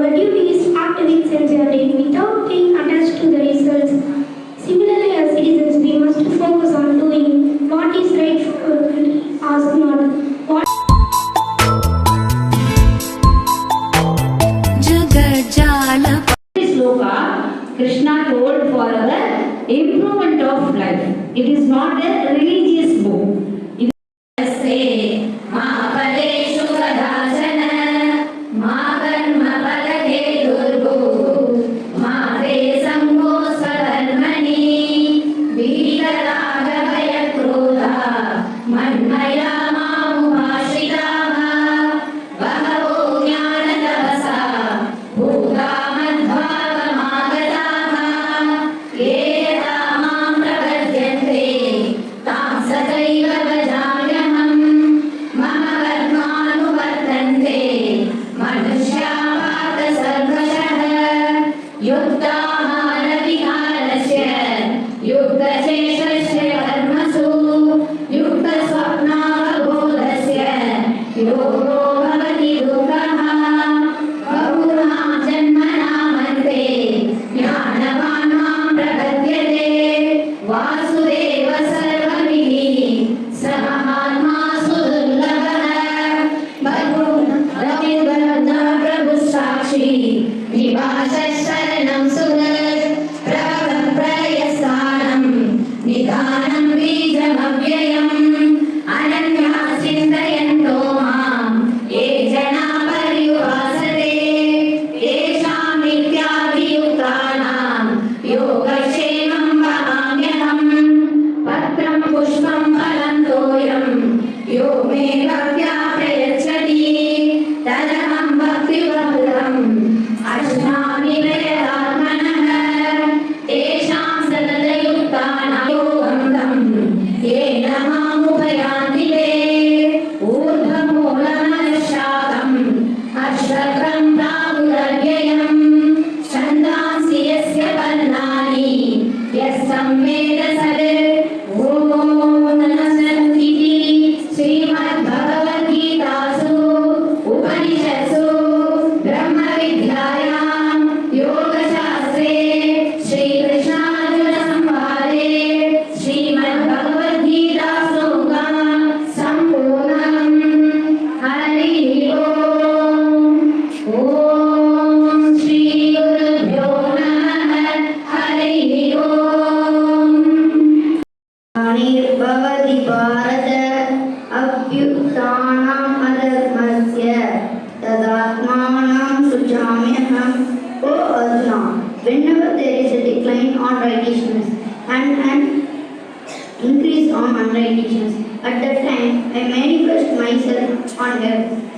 Our duty is to act with sincerity without being attached to the results. Similarly, as citizens, we must focus on doing what is right for us, not what. This sloka Krishna told for our improvement of life. It is not a religious book. It is say Ma Padeshu Kadachana Ma Karma Padake Durgu Ma Te Sango Sadharmani Vidaraga Vayakroda Manmaya Whenever there is a decline on righteousness and an increase on unrighteousness, at that time I manifest myself on earth.